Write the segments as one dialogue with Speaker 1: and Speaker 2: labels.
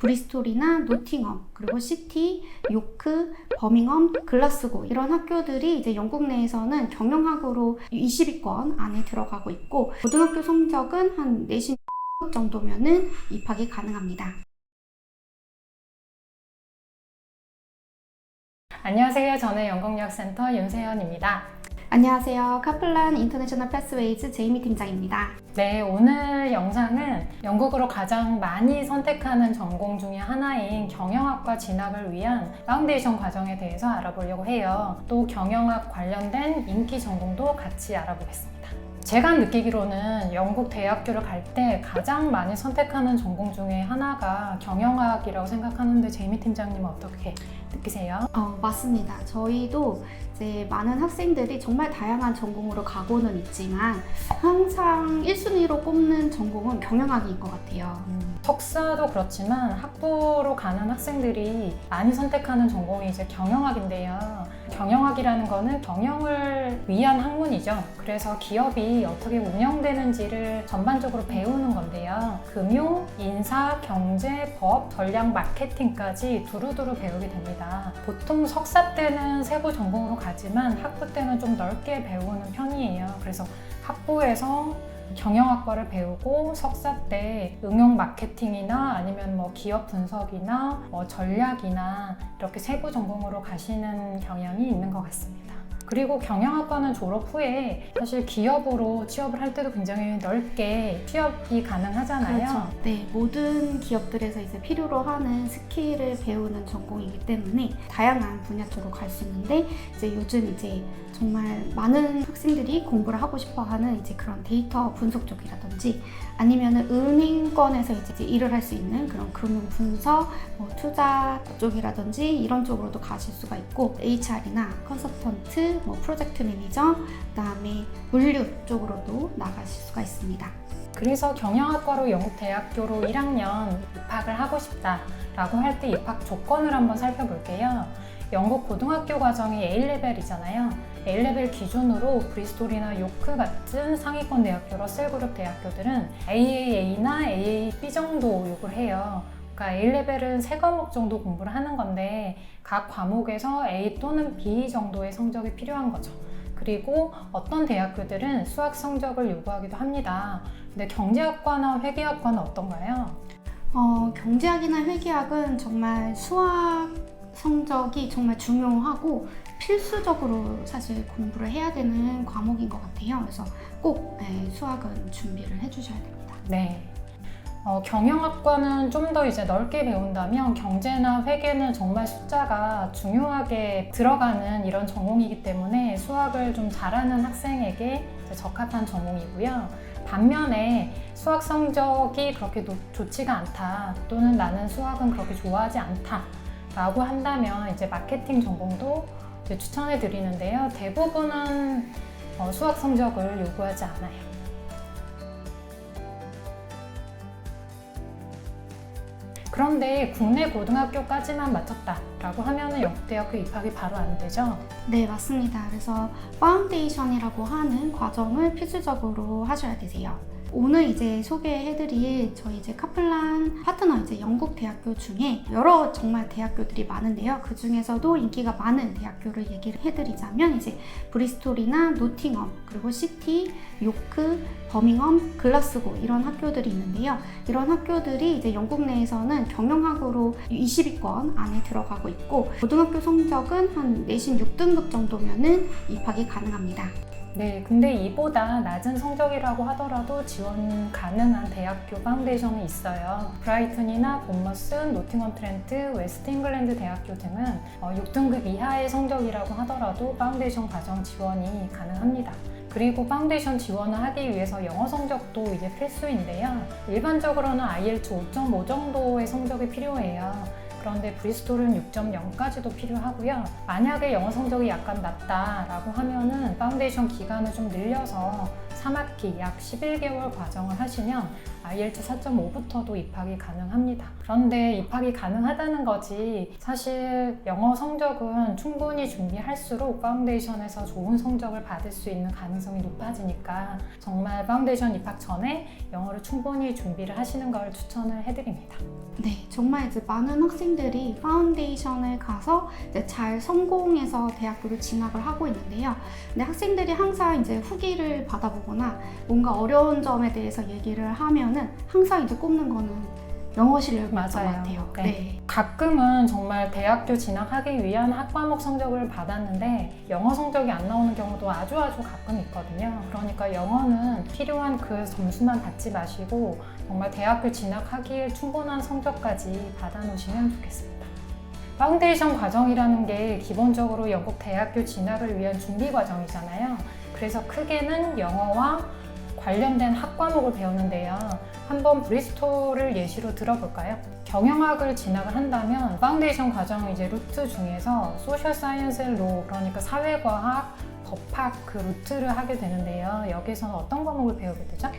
Speaker 1: 브리스톨이나 노팅엄, 그리고 시티, 요크, 버밍엄, 글라스고 이런 학교들이 이제 영국 내에서는 경영학으로 20위권 안에 들어가고 있고, 고등학교 성적은 한 내신 정도면은 입학이 가능합니다.
Speaker 2: 안녕하세요. 저는 영국여학센터 윤세연입니다.
Speaker 1: 안녕하세요. 카플란 인터내셔널 패스웨이즈 제이미 팀장입니다.
Speaker 2: 네, 오늘 영상은 영국으로 가장 많이 선택하는 전공 중에 하나인 경영학과 진학을 위한 파운데이션 과정에 대해서 알아보려고 해요. 또 경영학 관련된 인기 전공도 같이 알아보겠습니다. 제가 느끼기로는 영국 대학교를 갈 때 가장 많이 선택하는 전공 중에 하나가 경영학이라고 생각하는데 제이미 팀장님은 어떻게 느끼세요?
Speaker 1: 맞습니다. 저희도 이제 많은 학생들이 정말 다양한 전공으로 가고는 있지만 항상 1순위로 꼽는 전공은 경영학인 것 같아요.
Speaker 2: 석사도 그렇지만 학부로 가는 학생들이 많이 선택하는 전공이 이제 경영학인데요. 경영학이라는 거는 경영을 위한 학문이죠. 그래서 기업이 어떻게 운영되는지를 전반적으로 배우는 건데요. 금융, 인사, 경제, 법, 전략, 마케팅까지 두루두루 배우게 됩니다. 보통 석사 때는 세부 전공으로 가지만 학부 때는 좀 넓게 배우는 편이에요. 그래서 학부에서 경영학과를 배우고 석사 때 응용 마케팅이나 아니면 뭐 기업 분석이나 뭐 전략이나 이렇게 세부 전공으로 가시는 경향이 있는 것 같습니다. 그리고 경영학과는 졸업 후에 사실 기업으로 취업을 할 때도 굉장히 넓게 취업이 가능하잖아요.
Speaker 1: 그렇죠. 네, 모든 기업들에서 이제 필요로 하는 스킬을 배우는 전공이기 때문에 다양한 분야 쪽으로 갈 수 있는데, 이제 요즘 이제 정말 많은 학생들이 공부를 하고 싶어 하는 이제 그런 데이터 분석 쪽이라든지 아니면은 은행권에서 이제 일을 할 수 있는 그런 금융 분석, 뭐 투자 쪽이라든지 이런 쪽으로도 가실 수가 있고, HR이나 컨설턴트, 뭐 프로젝트 매니저, 그다음에 물류 쪽으로도 나가실 수가 있습니다.
Speaker 2: 그래서 경영학과로 영국 대학교로 1학년 입학을 하고 싶다라고 할 때 입학 조건을 한번 살펴볼게요. 영국 고등학교 과정이 A레벨이잖아요. A레벨 기준으로 브리스톨이나 요크 같은 상위권 대학교, 러셀그룹 대학교들은 AAA나 AAB 정도 요구를 해요. 그러니까 A레벨은 3과목 정도 공부를 하는 건데 각 과목에서 A 또는 B 정도의 성적이 필요한 거죠. 그리고 어떤 대학교들은 수학 성적을 요구하기도 합니다. 근데 경제학과나 회계학과는 어떤가요?
Speaker 1: 경제학이나 회계학은 정말 수학 성적이 정말 중요하고 필수적으로 사실 공부를 해야 되는 과목인 것 같아요. 그래서 꼭 수학은 준비를 해주셔야 됩니다.
Speaker 2: 네. 경영학과는 좀 더 이제 넓게 배운다면 경제나 회계는 정말 숫자가 중요하게 들어가는 이런 전공이기 때문에 수학을 좀 잘하는 학생에게 적합한 전공이고요. 반면에 수학 성적이 그렇게 좋지가 않다, 또는 나는 수학은 그렇게 좋아하지 않다 라고 한다면 이제 마케팅 전공도 이제 추천해 드리는데요. 대부분은 수학 성적을 요구하지 않아요. 그런데 국내 고등학교까지만 마쳤다라고 하면은 영국대학교 입학이 바로 안 되죠?
Speaker 1: 네, 맞습니다. 그래서 파운데이션이라고 하는 과정을 필수적으로 하셔야 되세요. 오늘 이제 소개해드릴 저희 이제 카플란 파트너 이제 영국 대학교 중에 여러 정말 대학교들이 많은데요. 그 중에서도 인기가 많은 대학교를 얘기를 해드리자면 이제 브리스톨이나 노팅엄, 그리고 시티, 요크, 버밍엄, 글라스고 이런 학교들이 있는데요. 이런 학교들이 이제 영국 내에서는 경영학으로 20위권 안에 들어가고 있고, 고등학교 성적은 한 내신 6등급 정도면은 입학이 가능합니다.
Speaker 2: 네, 근데 이보다 낮은 성적이라고 하더라도 지원 가능한 대학교 파운데이션이 있어요. 브라이튼이나 본머스, 노팅엄 트렌트, 웨스트 잉글랜드 대학교 등은 6등급 이하의 성적이라고 하더라도 파운데이션 과정 지원이 가능합니다. 그리고 파운데이션 지원을 하기 위해서 영어 성적도 이제 필수인데요. 일반적으로는 IELTS 5.5 정도의 성적이 필요해요. 그런데 브리스톨은 6.0까지도 필요하고요. 만약에 영어 성적이 약간 낮다라고 하면은 파운데이션 기간을 좀 늘려서 3학기 약 11개월 과정을 하시면 IELTS 4.5부터도 입학이 가능합니다. 그런데 입학이 가능하다는 거지 사실 영어 성적은 충분히 준비할수록 파운데이션에서 좋은 성적을 받을 수 있는 가능성이 높아지니까 정말 파운데이션 입학 전에 영어를 충분히 준비를 하시는 걸 추천을 해드립니다.
Speaker 1: 네, 정말 이제 많은 학생들이 파운데이션을 가서 이제 잘 성공해서 대학교를 진학을 하고 있는데요. 근데 학생들이 항상 이제 후기를 받아보거나 뭔가 어려운 점에 대해서 얘기를 하면은 항상 이제 꼽는 거는 영어 실력인 것 같아요.
Speaker 2: 네.
Speaker 1: 네.
Speaker 2: 가끔은 정말 대학교 진학하기 위한 학과목 성적을 받았는데 영어 성적이 안 나오는 경우도 아주 가끔 있거든요. 그러니까 영어는 필요한 그 점수만 받지 마시고 정말 대학교 진학하기에 충분한 성적까지 받아놓으시면 좋겠습니다. 파운데이션 과정이라는 게 기본적으로 영국 대학교 진학을 위한 준비 과정이잖아요. 그래서 크게는 영어와 관련된 학과목을 배우는데요. 한번 브리스톨을 예시로 들어볼까요? 경영학을 진학을 한다면 파운데이션 과정 이제 루트 중에서 소셜 사이언스 로 그러니까 사회과학, 법학 그 루트를 하게 되는데요. 여기서는 어떤 과목을 배우게 되죠?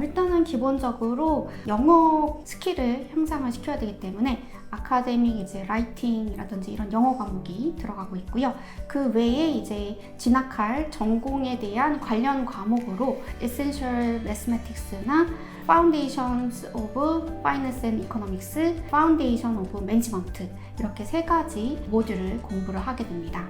Speaker 1: 일단은 기본적으로 영어 스킬을 향상을 시켜야 되기 때문에 아카데믹 이제 라이팅이라든지 이런 영어 과목이 들어가고 있고요. 그 외에 이제 진학할 전공에 대한 관련 과목으로 Essential Mathematics나 Foundations of Finance and Economics, Foundation of Management 이렇게 세 가지 모듈을 공부를 하게 됩니다.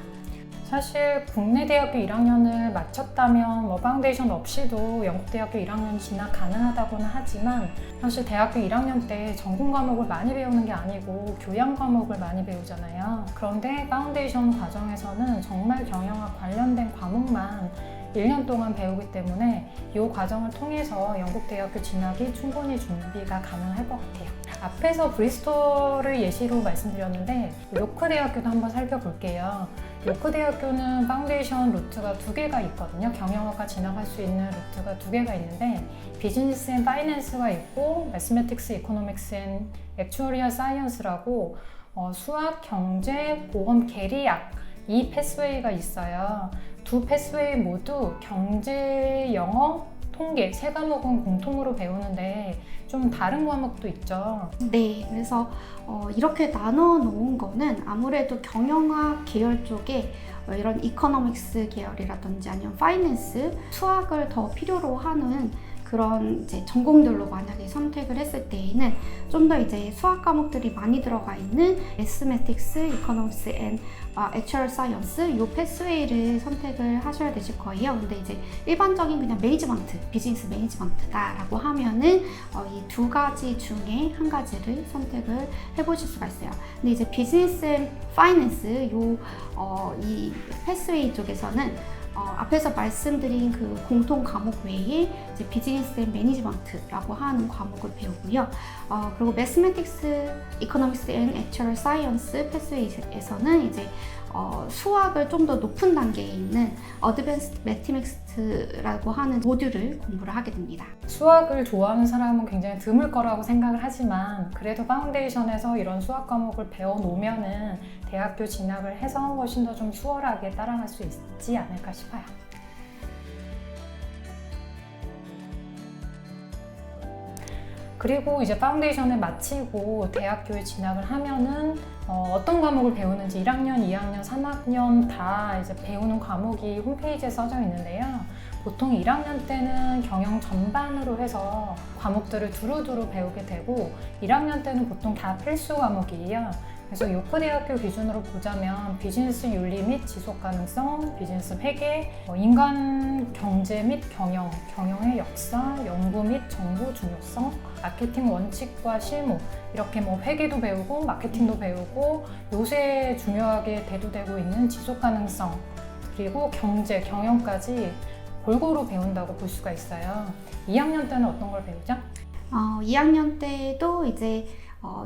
Speaker 2: 사실 국내 대학교 1학년을 마쳤다면 파운데이션 없이도 영국 대학교 1학년 진학 가능하다고는 하지만 사실 대학교 1학년 때 전공 과목을 많이 배우는 게 아니고 교양 과목을 많이 배우잖아요. 그런데 파운데이션 과정에서는 정말 경영학 관련된 과목만 1년 동안 배우기 때문에 이 과정을 통해서 영국 대학교 진학이 충분히 준비가 가능할 것 같아요. 앞에서 브리스톨을 예시로 말씀드렸는데 요크 대학교도 한번 살펴볼게요. 요크 대학교는 파운데이션 루트가 2개가 있거든요. 경영학과 진학할 수 있는 루트가 2개가 있는데 비즈니스 앤 파이낸스가 있고 매스매틱스, 이코노믹스 앤 액추어리얼 사이언스라고 수학, 경제, 보험, 계리학 이 패스웨이가 있어요. 두 패스웨이 모두 경제, 영어, 통계 세 과목은 공통으로 배우는데 좀 다른 과목도 있죠.
Speaker 1: 네, 그래서 이렇게 나눠 놓은 거는 아무래도 경영학 계열 쪽에 이런 이코노믹스 계열이라든지 아니면 파이낸스, 수학을 더 필요로 하는 그런 이제 전공들로 만약에 선택을 했을 때에는 좀 더 이제 수학 과목들이 많이 들어가 있는 매스매틱스, 이코노믹스 앤 액추얼 사이언스 이 패스웨이를 선택을 하셔야 되실 거예요. 근데 이제 일반적인 그냥 매니지먼트, 비즈니스 매니지먼트다라고 하면은 이 2가지 중에 한 가지를 선택을 해보실 수가 있어요. 근데 이제 비즈니스 앤 파이낸스 이 패스웨이 쪽에서는 앞에서 말씀드린 그 공통 과목 외에 이제 비즈니스 앤 매니지먼트라고 하는 과목을 배우고요. 그리고 매스매틱스, 이코노믹스 앤 액추얼 사이언스 패스웨이에서는 이제 수학을 좀 더 높은 단계에 있는 어드밴스 매스매틱스라고 하는 모듈을 공부를 하게 됩니다.
Speaker 2: 수학을 좋아하는 사람은 굉장히 드물 거라고 생각을 하지만 그래도 파운데이션에서 이런 수학 과목을 배워놓으면은 대학교 진학을 해서 훨씬 더 좀 수월하게 따라갈 수 있지 않을까 싶어요. 그리고 이제 파운데이션을 마치고 대학교에 진학을 하면은 어떤 과목을 배우는지 1학년, 2학년, 3학년 다 이제 배우는 과목이 홈페이지에 써져 있는데요. 보통 1학년 때는 경영 전반으로 해서 과목들을 두루두루 배우게 되고 1학년 때는 보통 다 필수 과목이에요. 그래서 요크 대학교 기준으로 보자면 비즈니스 윤리 및 지속 가능성, 비즈니스 회계, 인간 경제 및 경영, 경영의 역사, 연구 및 정보 중요성, 마케팅 원칙과 실무 이렇게 회계도 배우고 마케팅도 배우고 요새 중요하게 대두되고 있는 지속 가능성 그리고 경제, 경영까지 골고루 배운다고 볼 수가 있어요. 2학년 때는 어떤 걸 배우죠?
Speaker 1: 2학년 때도 이제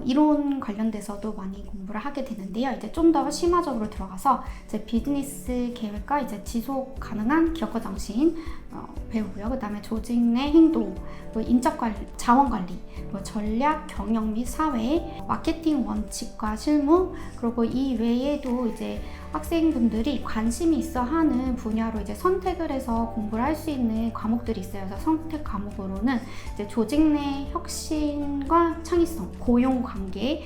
Speaker 1: 이론 관련돼서도 많이 공부를 하게 되는데요. 이제 좀 더 심화적으로 들어가서 이제 비즈니스 계획과 이제 지속 가능한 기업가 정신, 배우고요. 그 다음에 조직 내 행동, 인적 관리, 자원 관리, 전략, 경영 및 사회, 마케팅 원칙과 실무, 그리고 이 외에도 이제 학생분들이 관심이 있어 하는 분야로 이제 선택을 해서 공부를 할 수 있는 과목들이 있어요. 그래서 선택 과목으로는 이제 조직 내 혁신과 창의성, 고용 관계,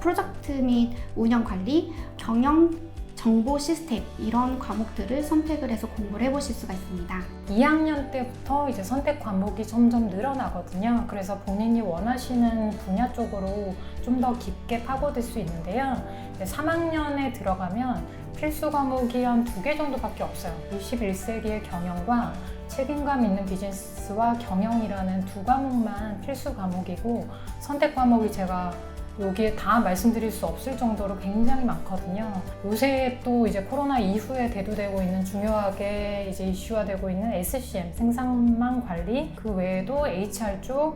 Speaker 1: 프로젝트 및 운영 관리, 경영 정보 시스템 이런 과목들을 선택을 해서 공부를 해보실 수가 있습니다.
Speaker 2: 2학년 때부터 이제 선택 과목이 점점 늘어나거든요. 그래서 본인이 원하시는 분야 쪽으로 좀 더 깊게 파고들 수 있는데요. 3학년에 들어가면 필수 과목이 한 2개 정도밖에 없어요. 21세기의 경영과 책임감 있는 비즈니스와 경영이라는 2과목만 필수 과목이고, 선택 과목이 제가 여기에 다 말씀드릴 수 없을 정도로 굉장히 많거든요. 요새 또 이제 코로나 이후에 대두되고 있는, 중요하게 이제 이슈화되고 있는 SCM, 생산망 관리, 그 외에도 HR 쪽,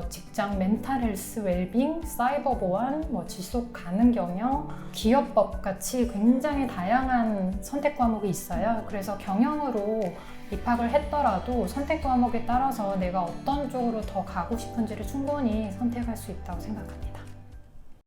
Speaker 2: 직장 멘탈 헬스 웰빙, 사이버 보안, 지속 가능 경영, 기업법 같이 굉장히 다양한 선택 과목이 있어요. 그래서 경영으로 입학을 했더라도 선택 과목에 따라서 내가 어떤 쪽으로 더 가고 싶은지를 충분히 선택할 수 있다고 생각합니다.